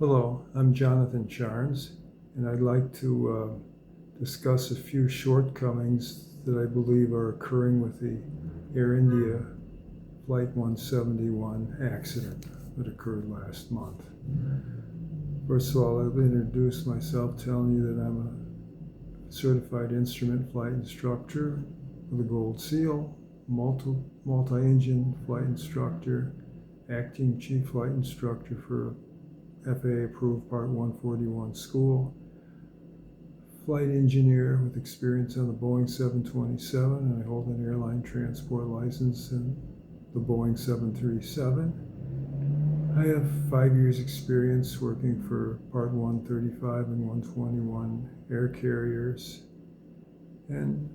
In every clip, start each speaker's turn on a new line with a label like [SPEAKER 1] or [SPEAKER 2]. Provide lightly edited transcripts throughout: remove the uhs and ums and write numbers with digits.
[SPEAKER 1] Hello, I'm Jonathan Charnes, and I'd like to discuss a few shortcomings that I believe are occurring with the Air India Flight 171 accident that occurred last month. First of all, I'll introduce myself telling you that I'm a certified instrument flight instructor with a gold seal, multi-engine flight instructor, acting chief flight instructor for FAA-approved Part 141 school, flight engineer with experience on the Boeing 727, and I hold an airline transport license in the Boeing 737. I have 5 years experience working for Part 135 and 121 air carriers, and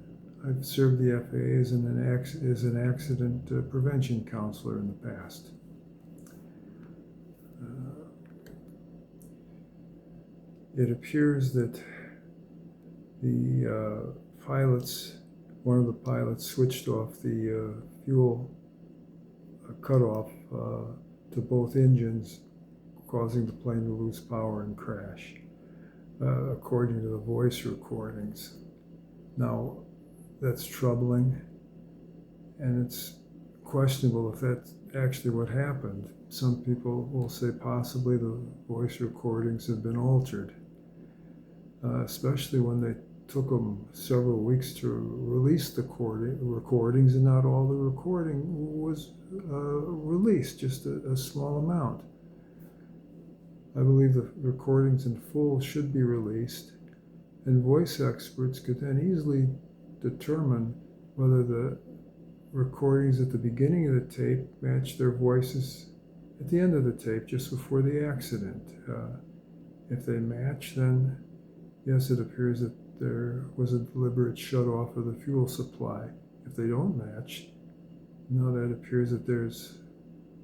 [SPEAKER 1] I've served the FAA as an accident prevention counselor in the past. It appears that the one of the pilots switched off the fuel cutoff to both engines, causing the plane to lose power and crash, according to the voice recordings. Now, that's troubling, and it's questionable if that's actually what happened. Some people will say possibly the voice recordings have been altered. Especially when they took them several weeks to release the recordings, and not all the recording was released, just a small amount. I believe the recordings in full should be released, and voice experts could then easily determine whether the recordings at the beginning of the tape match their voices at the end of the tape, just before the accident. If they match, then yes, it appears that there was a deliberate shut-off of the fuel supply. If they don't match, no, that appears that there's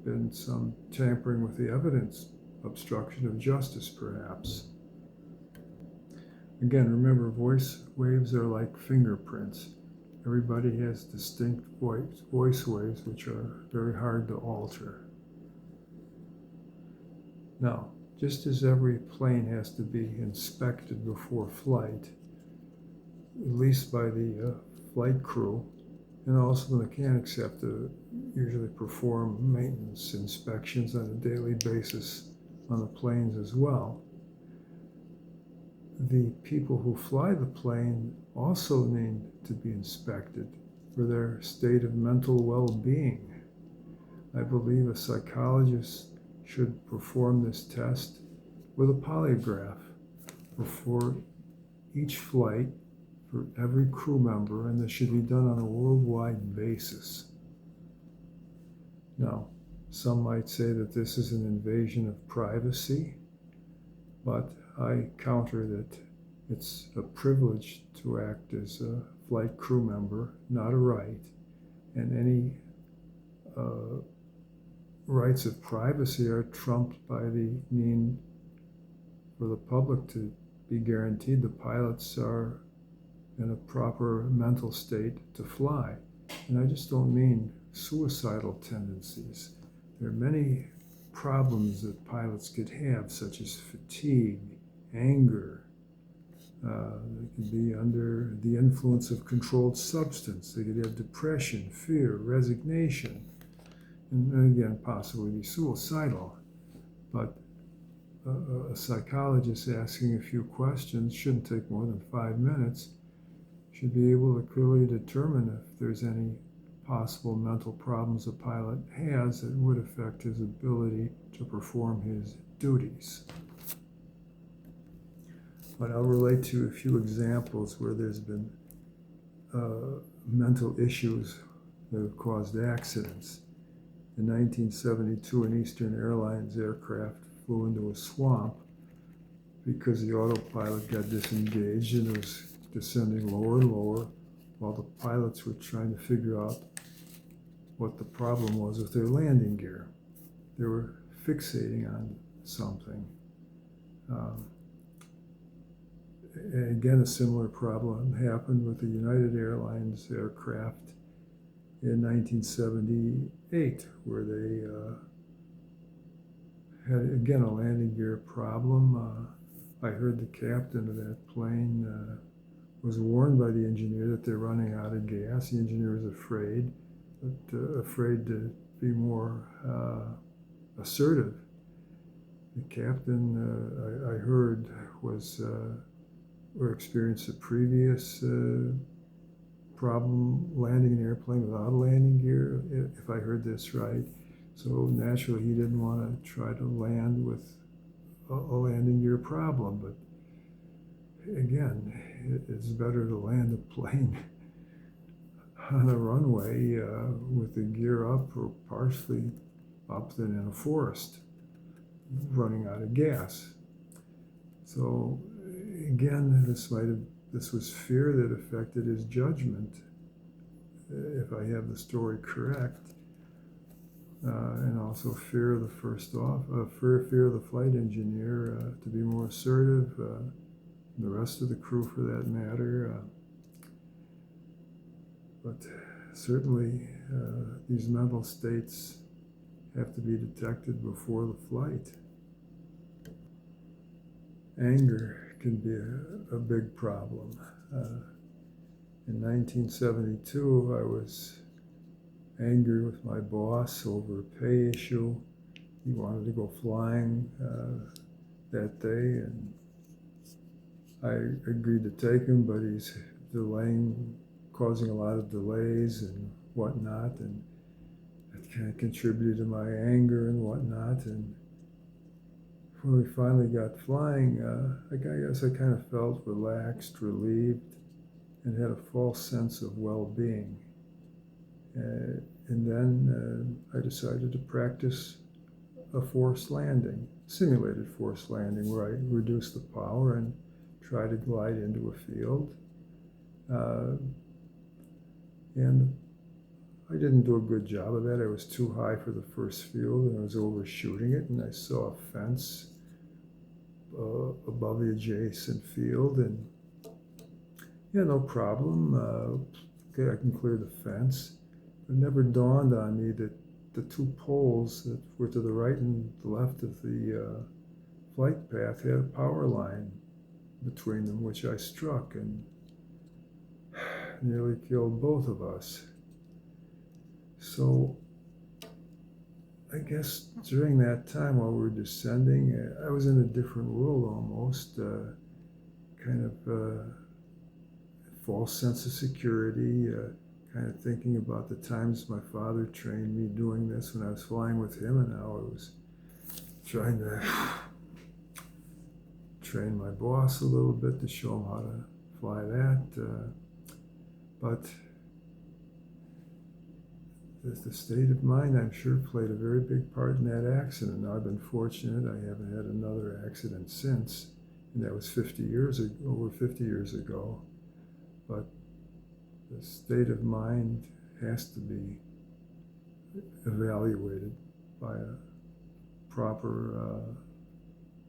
[SPEAKER 1] been some tampering with the evidence, obstruction of justice, perhaps. Again, remember, voice waves are like fingerprints. Everybody has distinct voice waves, which are very hard to alter. Now, just as every plane has to be inspected before flight, at least by the flight crew, and also the mechanics have to usually perform maintenance inspections on a daily basis on the planes as well. The people who fly the plane also need to be inspected for their state of mental well-being. I believe a psychologist should perform this test with a polygraph before each flight for every crew member, and this should be done on a worldwide basis. Now, some might say that this is an invasion of privacy, but I counter that it's a privilege to act as a flight crew member, not a right, and any rights of privacy are trumped by the need for the public to be guaranteed the pilots are in a proper mental state to fly. And I just don't mean suicidal tendencies. There are many problems that pilots could have, such as fatigue, anger. They could be under the influence of controlled substance. They could have depression, fear, resignation, and again, possibly be suicidal. But a psychologist asking a few questions shouldn't take more than 5 minutes, should be able to clearly determine if there's any possible mental problems a pilot has that would affect his ability to perform his duties. But I'll relate to a few examples where there's been mental issues that have caused accidents. In 1972, an Eastern Airlines aircraft flew into a swamp because the autopilot got disengaged and it was descending lower and lower while the pilots were trying to figure out what the problem was with their landing gear. They were fixating on something. Again, a similar problem happened with the United Airlines aircraft in 1978, where they had, again, a landing gear problem. I heard the captain of that plane was warned by the engineer that they're running out of gas. The engineer was afraid, but afraid to be more assertive. The captain, I heard, was or experienced a previous problem landing an airplane without a landing gear, if I heard this right. So naturally, he didn't want to try to land with a landing gear problem. But again, it's better to land a plane on a runway with the gear up or partially up than in a forest running out of gas. So again, this was fear that affected his judgment, if I have the story correct, and also fear of the fear of the flight engineer to be more assertive, the rest of the crew for that matter. But certainly these mental states have to be detected before the flight. Anger can be a big problem. In 1972, I was angry with my boss over a pay issue. He wanted to go flying that day, and I agreed to take him, but he's causing a lot of delays and whatnot, and it kind of contributed to my anger and whatnot. And when we finally got flying, I guess I kind of felt relaxed, relieved, and had a false sense of well-being. And then I decided to practice a forced landing, simulated forced landing, where I reduced the power and try to glide into a field. And I didn't do a good job of that. I was too high for the first field, and I was overshooting it, and I saw a fence above the adjacent field, and yeah, no problem. Okay, I can clear the fence. It never dawned on me that the two poles that were to the right and the left of the flight path had a power line between them, which I struck and nearly killed both of us. So I guess during that time while we were descending, I was in a different world almost, kind of false sense of security, kind of thinking about the times my father trained me doing this when I was flying with him, and now I was trying to train my boss a little bit to show him how to fly that. But the state of mind, I'm sure, played a very big part in that accident. Now, I've been fortunate. I haven't had another accident since, and that was over 50 years ago. But the state of mind has to be evaluated by a proper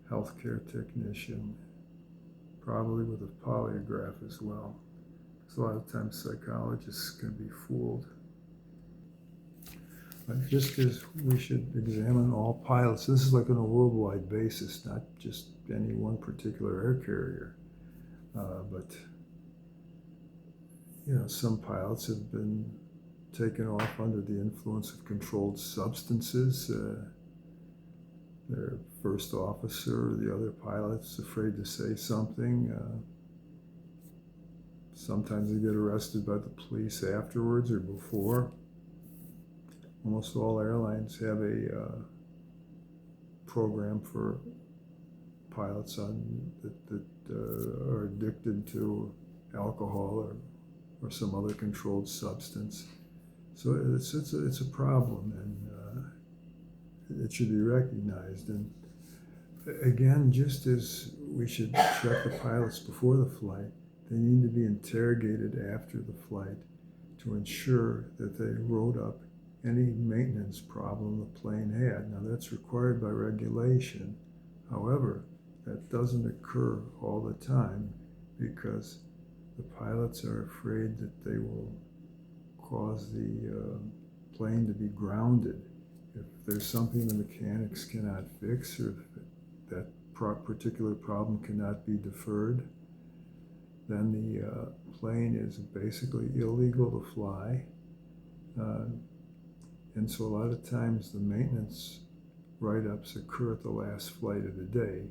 [SPEAKER 1] healthcare technician, probably with a polygraph as well. Because a lot of times psychologists can be fooled. But just as we should examine all pilots, this is like on a worldwide basis, not just any one particular air carrier. But some pilots have been taken off under the influence of controlled substances. Their first officer or the other pilot's afraid to say something. Sometimes they get arrested by the police afterwards or before. Almost all airlines have a program for pilots that are addicted to alcohol or some other controlled substance. So it's a problem, and it should be recognized. And again, just as we should check the pilots before the flight, they need to be interrogated after the flight to ensure that they wrote up any maintenance problem the plane had. Now, that's required by regulation. However, that doesn't occur all the time because the pilots are afraid that they will cause the plane to be grounded if there's something the mechanics cannot fix, or that particular problem cannot be deferred, then the plane is basically illegal to fly. And so a lot of times the maintenance write-ups occur at the last flight of the day,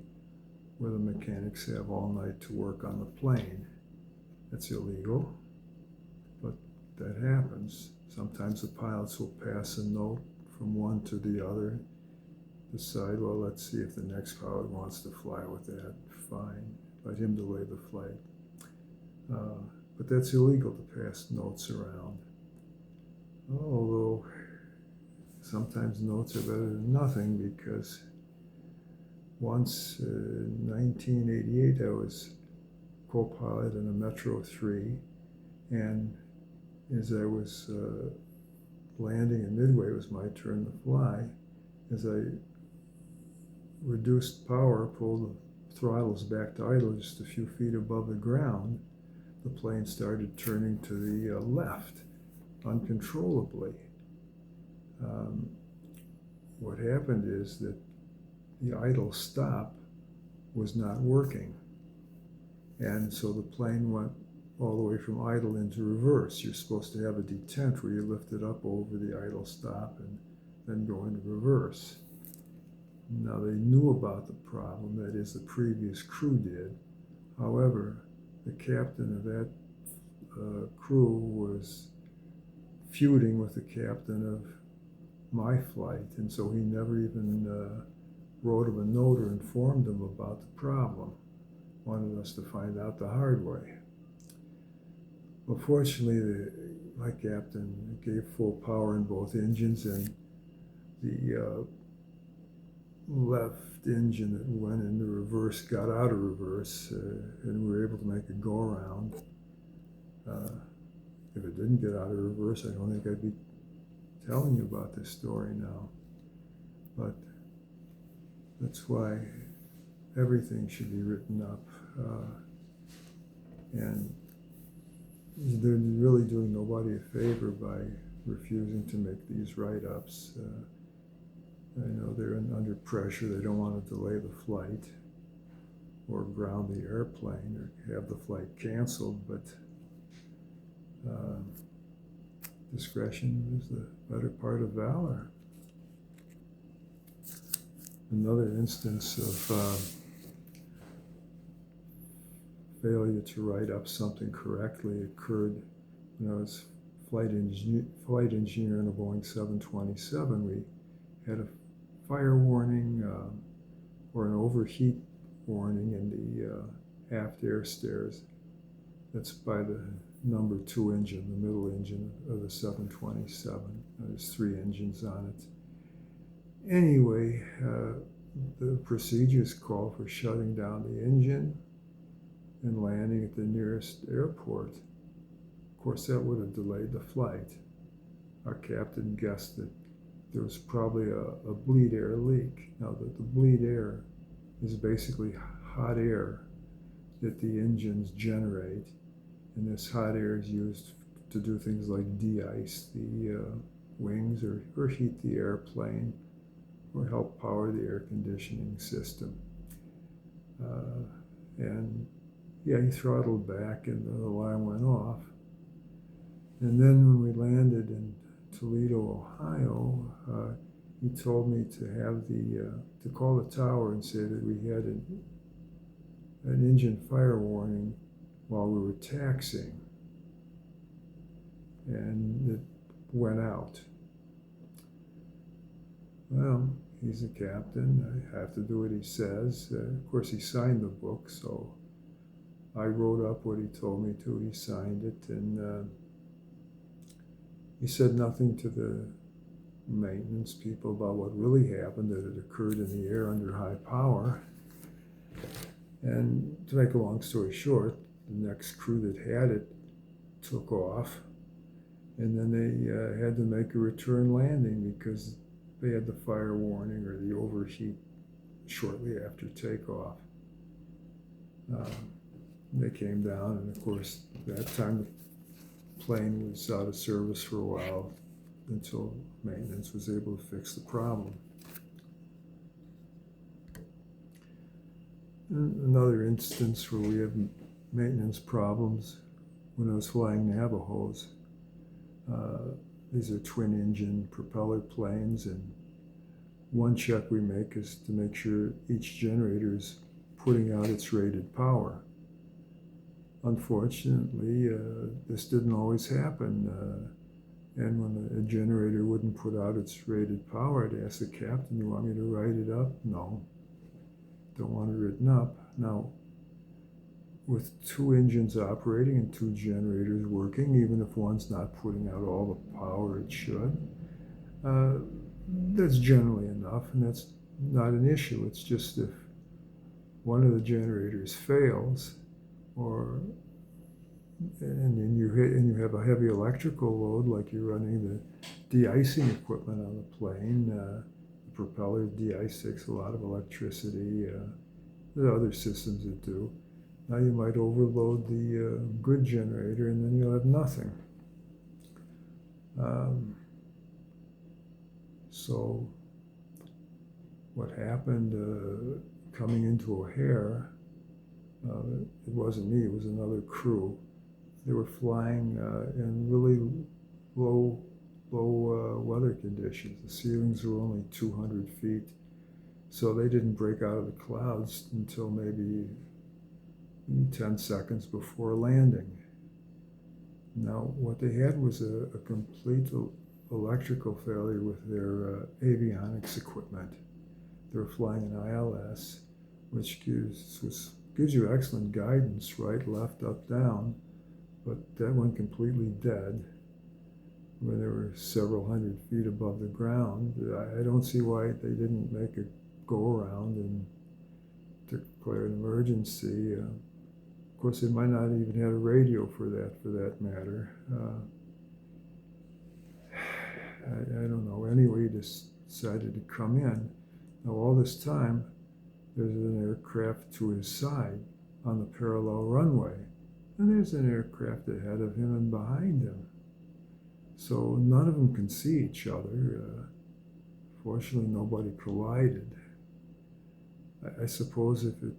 [SPEAKER 1] where the mechanics have all night to work on the plane. That's illegal, but that happens. Sometimes the pilots will pass a note from one to the other, decide, well, let's see if the next pilot wants to fly with that, fine, let him delay the flight. But that's illegal to pass notes around. Although sometimes notes are better than nothing, because once in 1988 I was co-pilot in a Metro 3, and as I was landing in Midway, it was my turn to fly. As I reduced power, pulled the throttles back to idle just a few feet above the ground, the plane started turning to the left uncontrollably. What happened is that the idle stop was not working. And so the plane went all the way from idle into reverse. You're supposed to have a detent where you lift it up over the idle stop and then go into reverse. Now, they knew about the problem, that is, the previous crew did. However, the captain of that crew was feuding with the captain of my flight, and so he never even wrote him a note or informed him about the problem. Wanted us to find out the hard way. Well, fortunately, my captain gave full power in both engines, and the left engine that went into reverse got out of reverse, and we were able to make a go-around. If it didn't get out of reverse, I don't think I'd be telling you about this story now. But that's why everything should be written up. And they're really doing nobody a favor by refusing to make these write-ups. I know they're under pressure. They don't want to delay the flight or ground the airplane or have the flight canceled, but discretion is the better part of valor. Another instance of failure to write up something correctly occurred when I was flight engineer in a Boeing 727. We had a fire warning or an overheat warning in the aft air stairs. That's by the number 2 engine, the middle engine of the 727. There's 3 engines on it. Anyway, the procedures call for shutting down the engine and landing at the nearest airport. Of course, that would have delayed the flight. Our captain guessed that there was probably a bleed air leak. Now, the bleed air is basically hot air that the engines generate, and this hot air is used to do things like de-ice the wings or heat the airplane or help power the air conditioning system. And yeah, he throttled back and the alarm went off. And then when we landed in Toledo, Ohio, he told me to have to call the tower and say that we had an engine fire warning while we were taxiing, and it went out. Well, he's the captain. I have to do what he says. Of course, he signed the book, so I wrote up what he told me to. He signed it, and he said nothing to the maintenance people about what really happened, that it occurred in the air under high power. And to make a long story short, the next crew that had it took off, and then they had to make a return landing because they had the fire warning or the overheat shortly after takeoff. They came down, and of course, at that time the plane was out of service for a while. until maintenance was able to fix the problem. Another instance where we had maintenance problems when I was flying Navajos. These are twin-engine propeller planes, and one check we make is to make sure each generator is putting out its rated power. Unfortunately, this didn't always happen, and when a generator wouldn't put out its rated power, I'd ask the captain, "You want me to write it up?" "No, don't want it written up." Now, with two engines operating and two generators working, even if one's not putting out all the power it should, that's generally enough, and that's not an issue. It's just if one of the generators fails, and you have a heavy electrical load, like you're running the de-icing equipment on the plane, the propeller de-ice takes a lot of electricity. There are other systems that do. Now you might overload the good generator, and then you'll have nothing. So what happened coming into O'Hare, it wasn't me, it was another crew. They were flying in really low weather conditions. The ceilings were only 200 feet, so they didn't break out of the clouds until maybe 10 seconds before landing. Now, what they had was a complete electrical failure with their avionics equipment. They were flying an ILS, which gives you excellent guidance, right, left, up, down, but that went completely dead when they were several hundred feet above the ground. I don't see why they didn't make a go-around and declare an emergency. Of course, they might not even have a radio for that matter. I don't know. Anyway, he decided to come in. Now, all this time, there's an aircraft to his side on the parallel runway, and there's an aircraft ahead of him and behind him. So none of them can see each other. Fortunately, nobody collided. I suppose if it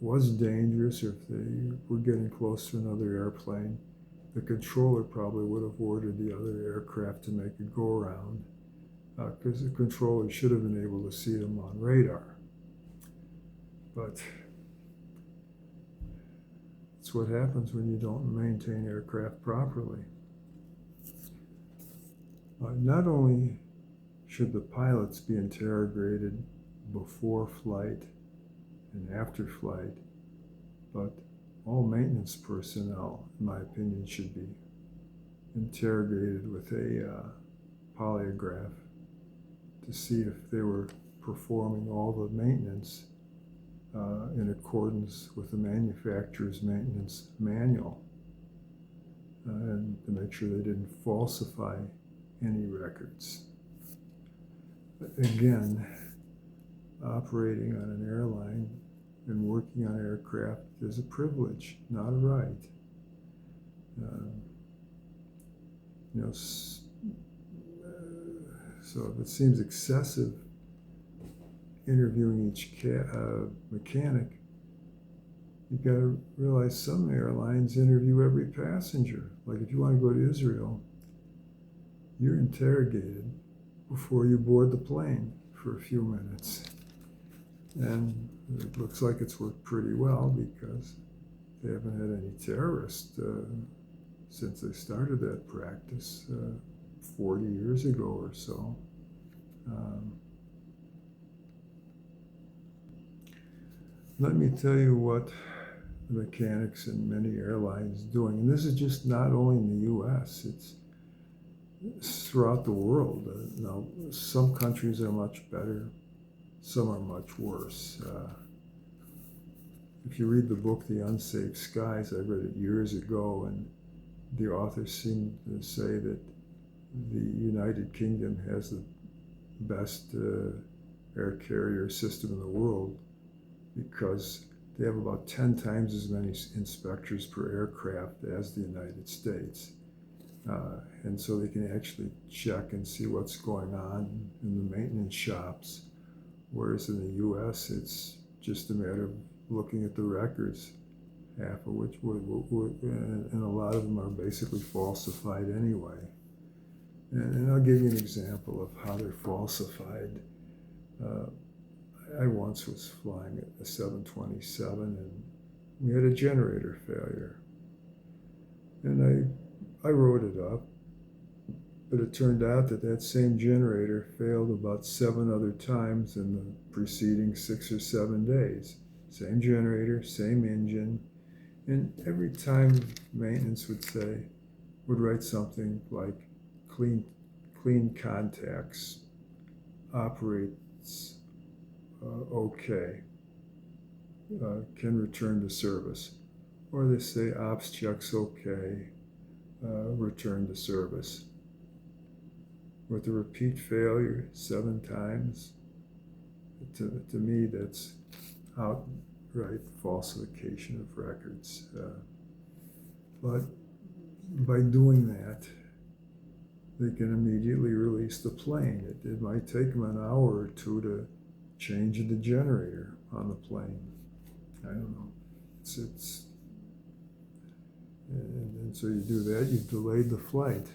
[SPEAKER 1] was dangerous, or if they were getting close to another airplane, the controller probably would have ordered the other aircraft to make a go-around, because the controller should have been able to see them on radar. But it's what happens when you don't maintain aircraft properly. Not only should the pilots be interrogated before flight and after flight, but all maintenance personnel, in my opinion, should be interrogated with a polygraph to see if they were performing all the maintenance in accordance with the manufacturer's maintenance manual, and to make sure they didn't falsify any records. Again, operating on an airline and working on aircraft is a privilege, not a right. So if it seems excessive interviewing each mechanic, you got to realize some airlines interview every passenger. Like if you want to go to Israel, you're interrogated before you board the plane for a few minutes. And it looks like it's worked pretty well, because they haven't had any terrorists since they started that practice 40 years ago or so. Let me tell you what the mechanics in many airlines doing. And this is just not only in the US, it's throughout the world. Now, some countries are much better, some are much worse. If you read the book, The Unsafe Skies, I read it years ago, and the author seemed to say that the United Kingdom has the best air carrier system in the world, because they have about 10 times as many inspectors per aircraft as the United States. And so they can actually check and see what's going on in the maintenance shops. Whereas in the U.S., it's just a matter of looking at the records, half of which and a lot of them are basically falsified anyway. And I'll give you an example of how they're falsified. I once was flying a 727 and we had a generator failure. And I wrote it up, but it turned out that same generator failed about 7 other times in the preceding 6 or 7 days. Same generator, same engine, and every time maintenance would write something like clean contacts, operates okay, can return to service. Or they say ops checks okay, return to service. With a repeat failure 7 times, to me that's outright falsification of records. But by doing that, they can immediately release the plane. It might take them an hour or 2 to change the generator on the plane. I don't know. And so you do that, you've delayed the flight.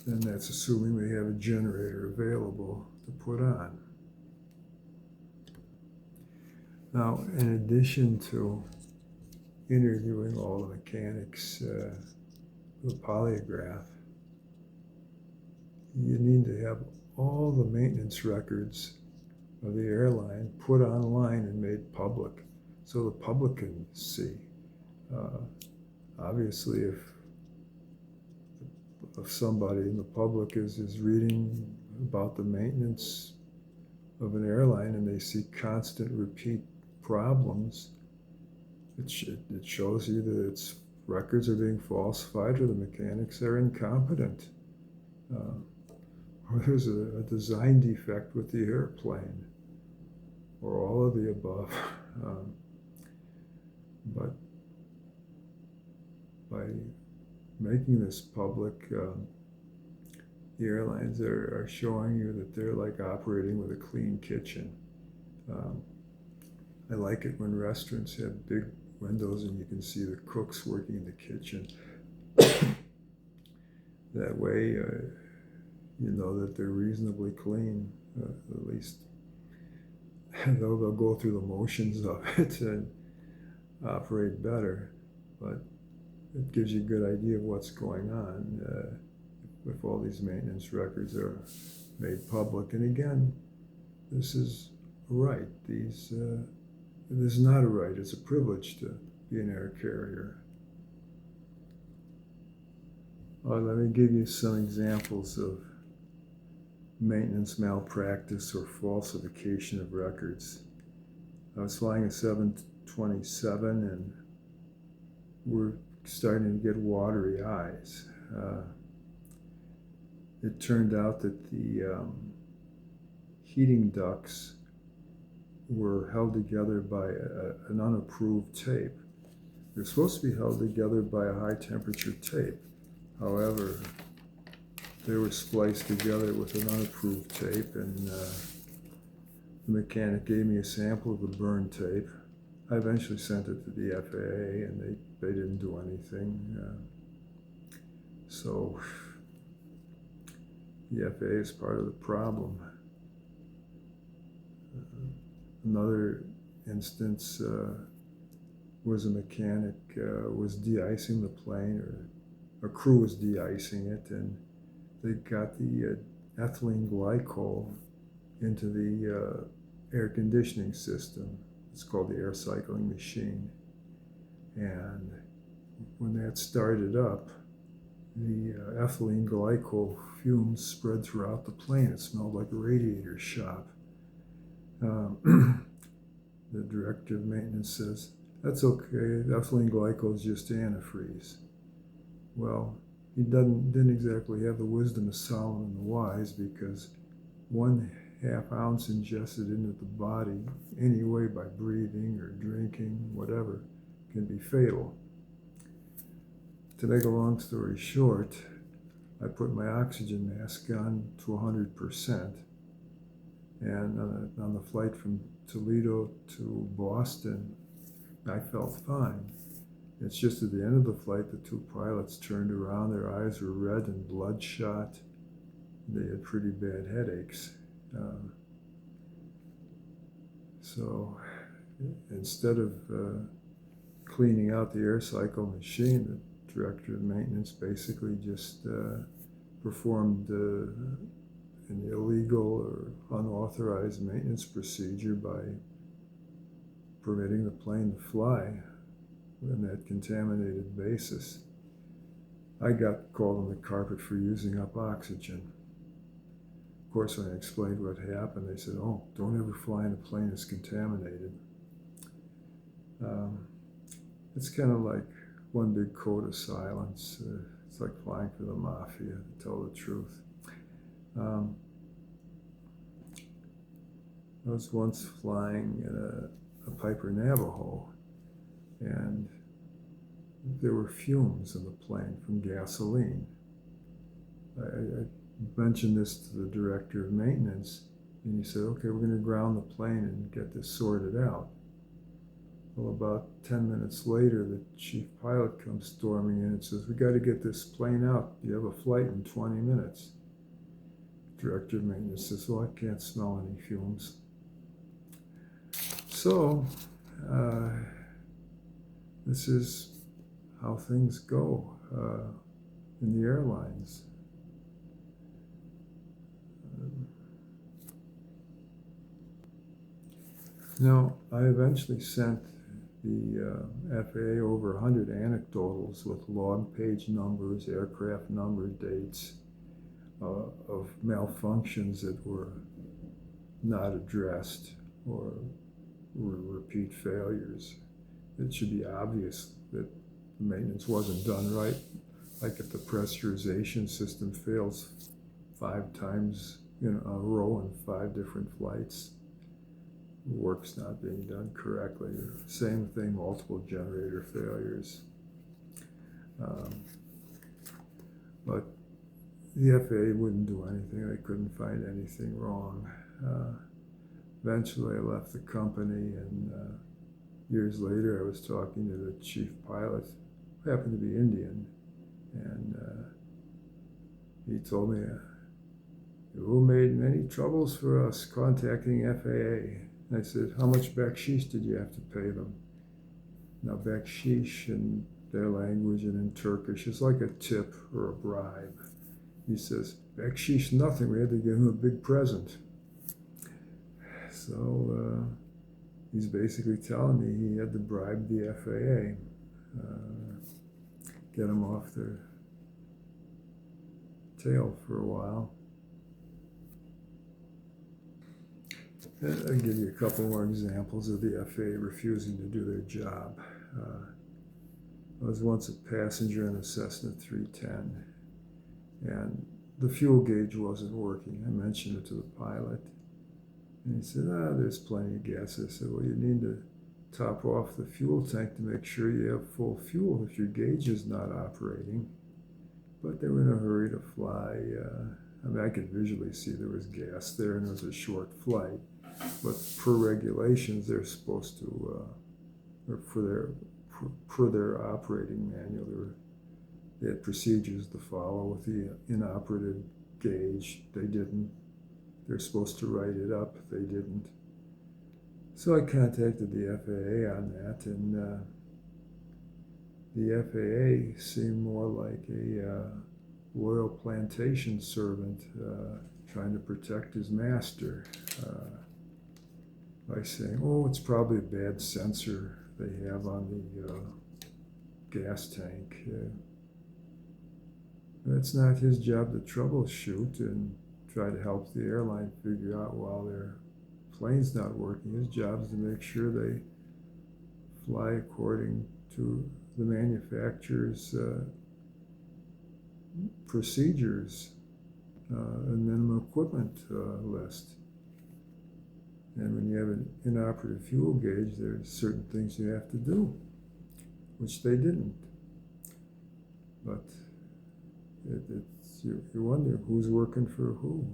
[SPEAKER 1] And that's assuming they have a generator available to put on. Now, in addition to interviewing all the mechanics, the polygraph, you need to have all the maintenance records of the airline put online and made public so the public can see. Obviously, if somebody in the public is reading about the maintenance of an airline and they see constant repeat problems, it shows you that its records are being falsified or the mechanics are incompetent. Or there's a design defect with the airplane, or all of the above. But by making this public, the airlines are showing you that they're like operating with a clean kitchen. I like it when restaurants have big windows and you can see the cooks working in the kitchen. That way, you know that they're reasonably clean, at least. They'll go through the motions of it and operate better, but it gives you a good idea of what's going on if all these maintenance records are made public. And again, this is a right. This is not a right. It's a privilege to be an air carrier. Let me give you some examples of maintenance malpractice or falsification of records. I was flying a 727 and we're starting to get watery eyes. It turned out that the heating ducts were held together by an unapproved tape. They're supposed to be held together by a high temperature tape. However, they were spliced together with an unapproved tape, and the mechanic gave me a sample of the burned tape. I eventually sent it to the FAA, and they didn't do anything. So the FAA is part of the problem. Another instance was a mechanic was de-icing the plane, or a crew was de-icing it, and they got the ethylene glycol into the air conditioning system. It's called the air cycling machine. And when that started up, the ethylene glycol fumes spread throughout the plane. It smelled like a radiator shop. The director of maintenance says, "That's okay, ethylene glycol is just antifreeze." Well, he didn't exactly have the wisdom of Solomon the Wise, because 1/2 ounce ingested into the body anyway by breathing or drinking, whatever, can be fatal. To make a long story short, I put my oxygen mask on to 100%, and on the flight from Toledo to Boston, I felt fine. It's just at the end of the flight, the two pilots turned around, their eyes were red and bloodshot. They had pretty bad headaches. So instead of cleaning out the air cycle machine, the director of maintenance basically just performed an illegal or unauthorized maintenance procedure by permitting the plane to fly on that contaminated basis. I got called on the carpet for using up oxygen. Of course, when I explained what happened, they said, "Oh, don't ever fly in a plane that's contaminated." It's kind of like one big code of silence. It's like flying for the mafia, to tell the truth. I was once flying in a Piper Navajo, and there were fumes in the plane from gasoline. I mentioned this to the director of maintenance, and he said, "Okay, we're going to ground the plane and get this sorted out." Well, about 10 minutes later, the chief pilot comes storming in and says, "We got to get this plane out. You have a flight in 20 minutes. Director of maintenance says, "Well, I can't smell any fumes." So, this is how things go in the airlines. Now, I eventually sent the FAA over 100 anecdotals with log page numbers, aircraft number, dates of malfunctions that were not addressed or were repeat failures. It should be obvious that the maintenance wasn't done right. Like if the pressurization system fails 5 times in a row in 5 different flights, work's not being done correctly. Same thing, multiple generator failures. But the FAA wouldn't do anything. They couldn't find anything wrong. Eventually I left the company, and years later I was talking to the chief pilot, who happened to be Indian, and he told me, "You made many troubles for us contacting FAA." And I said, "How much baksheesh did you have to pay them?" Now, baksheesh in their language and in Turkish is like a tip or a bribe. He says, "Baksheesh, nothing. We had to give him a big present." So he's basically telling me he had to bribe the FAA, get them off their tail for a while. I'll give you a couple more examples of the FAA refusing to do their job. I was once a passenger in a Cessna 310, and the fuel gauge wasn't working. I mentioned it to the pilot, and he said, "There's plenty of gas." I said, "Well, you need to top off the fuel tank to make sure you have full fuel if your gauge is not operating." But they were in a hurry to fly. I could visually see there was gas there, and it was a short flight. But per regulations, they're supposed to, or per their operating manual, they had procedures to follow with the inoperative gauge. They didn't. They're supposed to write it up. They didn't. So I contacted the FAA on that, and the FAA seemed more like a loyal plantation servant trying to protect his master. By saying, "Oh, it's probably a bad sensor they have on the gas tank." It's not his job to troubleshoot and try to help the airline figure out while their plane's not working. His job is to make sure they fly according to the manufacturer's procedures and minimum equipment list. And when you have an inoperative fuel gauge, there's certain things you have to do, which they didn't. but you wonder who's working for who.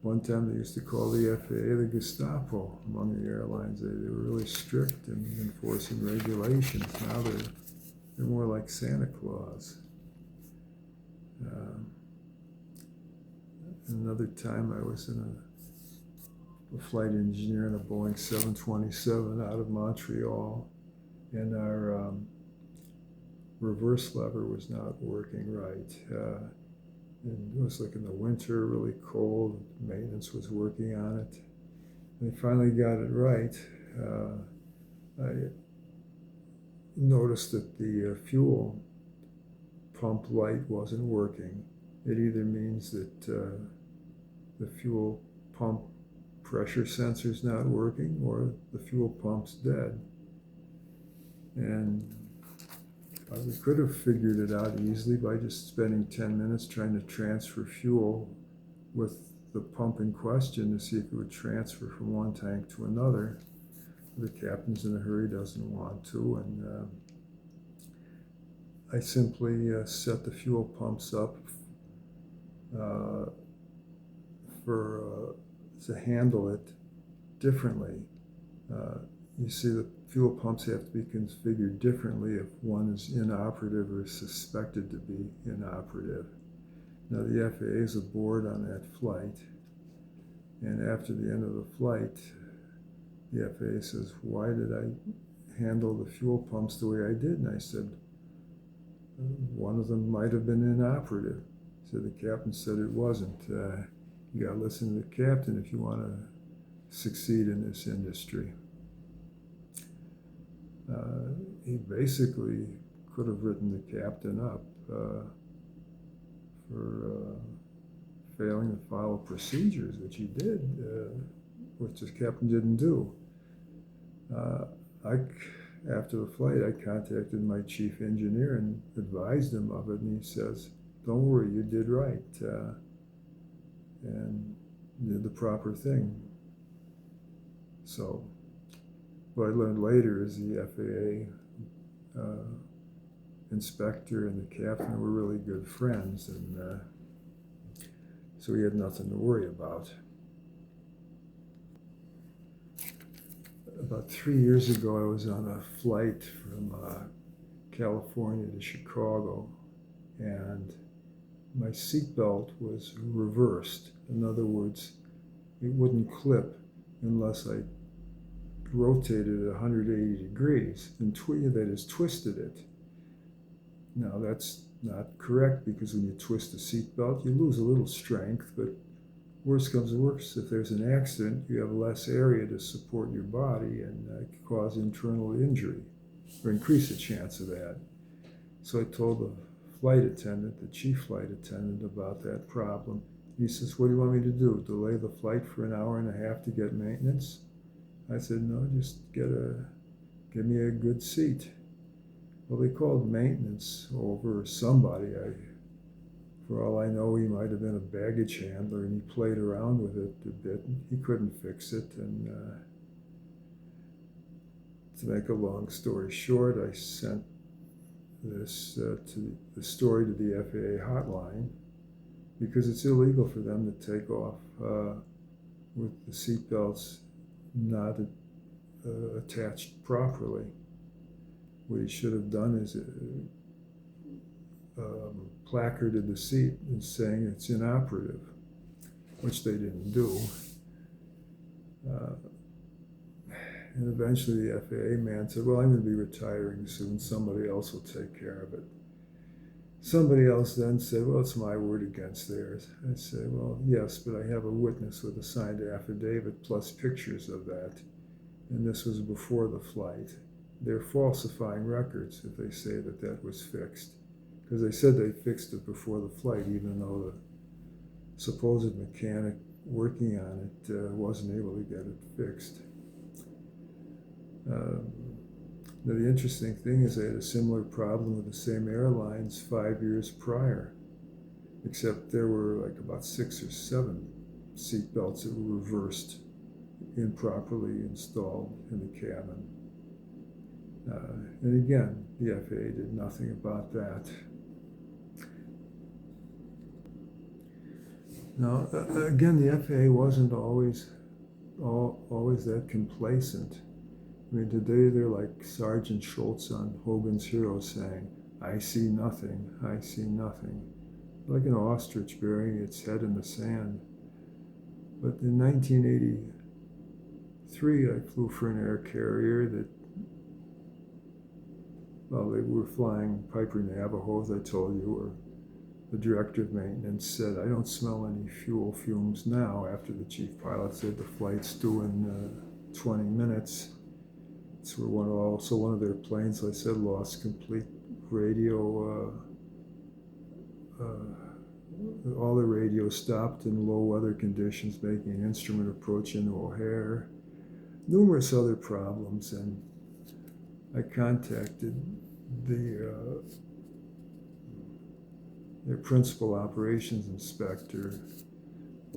[SPEAKER 1] One time they used to call the FAA the Gestapo among the airlines. They were really strict in enforcing regulations. Now they're more like Santa Claus. Another time I was a flight engineer in a Boeing 727 out of Montreal, and our reverse lever was not working right. And it was like in the winter, really cold. Maintenance was working on it. And they finally got it right. I noticed that the fuel pump light wasn't working. It either means that the fuel pump pressure sensor's not working or the fuel pump's dead. And we could have figured it out easily by just spending 10 minutes trying to transfer fuel with the pump in question to see if it would transfer from one tank to another. The captain's in a hurry, doesn't want to, and I simply set the fuel pumps up to handle it differently. You see, the fuel pumps have to be configured differently if one is inoperative or suspected to be inoperative. Now, the FAA is aboard on that flight, and after the end of the flight, the FAA says, "Why did I handle the fuel pumps the way I did?" And I said, "One of them might have been inoperative." So the captain said it wasn't. You got to listen to the captain if you want to succeed in this industry. He basically could have written the captain up for failing to follow procedures, which he did, which the captain didn't do. After the flight, I contacted my chief engineer and advised him of it, and he says, "Don't worry, you did right, and did the proper thing." So what I learned later is the FAA inspector and the captain were really good friends, and so we had nothing to worry about. About 3 years ago, I was on a flight from California to Chicago, and my seatbelt was reversed. In other words, it wouldn't clip unless I rotated it 180 degrees, and that is twisted it. Now, that's not correct, because when you twist the seatbelt, you lose a little strength, but worst comes to worst, if there's an accident, you have less area to support your body, and cause internal injury, or increase the chance of that. So I told the flight attendant, the chief flight attendant, about that problem. He says, "What do you want me to do? Delay the flight for an hour and a half to get maintenance?" I said, "No, just give me a good seat." Well, they called maintenance over somebody. For all I know, he might have been a baggage handler, and he played around with it a bit. He couldn't fix it, and to make a long story short, I sent the story to the FAA hotline, because it's illegal for them to take off with the seatbelts not attached properly. What he should have done is placarded the seat and saying it's inoperative, which they didn't do. And eventually the FAA man said, "Well, I'm going to be retiring soon. Somebody else will take care of it." Somebody else then said, "Well, it's my word against theirs." I said, "Well, yes, but I have a witness with a signed affidavit plus pictures of that. And this was before the flight. They're falsifying records if they say that that was fixed. Because they said they fixed it before the flight, even though the supposed mechanic working on it wasn't able to get it fixed." Now, the interesting thing is they had a similar problem with the same airlines 5 years prior, except there were like about 6 or 7 seat belts that were reversed, improperly installed in the cabin. And again, the FAA did nothing about that. Now, again, the FAA wasn't always that complacent. I mean, today they're like Sergeant Schultz on Hogan's Heroes saying, "I see nothing, I see nothing," like an ostrich burying its head in the sand. But in 1983, I flew for an air carrier that, well, they were flying Piper Navajos, I told you, or the director of maintenance said, "I don't smell any fuel fumes now," after the chief pilot said the flight's due in 20 minutes. It's where one of their planes, I said, lost complete radio. All the radio stopped in low weather conditions, making an instrument approach into O'Hare. Numerous other problems, and I contacted their principal operations inspector,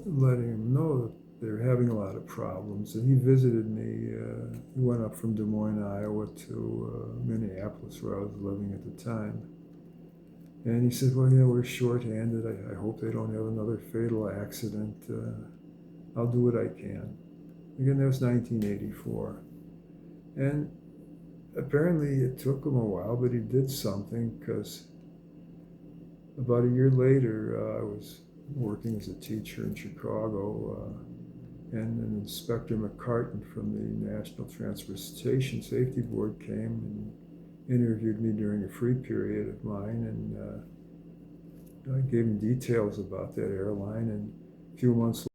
[SPEAKER 1] letting him know that they're having a lot of problems. And he visited me. He went up from Des Moines, Iowa to Minneapolis, where I was living at the time. And he said, "Well, we're short-handed. I hope they don't have another fatal accident. I'll do what I can." Again, that was 1984. And apparently it took him a while, but he did something, because about a year later, I was working as a teacher in Chicago, and an Inspector McCartan from the National Transportation Safety Board came and interviewed me during a free period of mine, and I gave him details about that airline, and a few months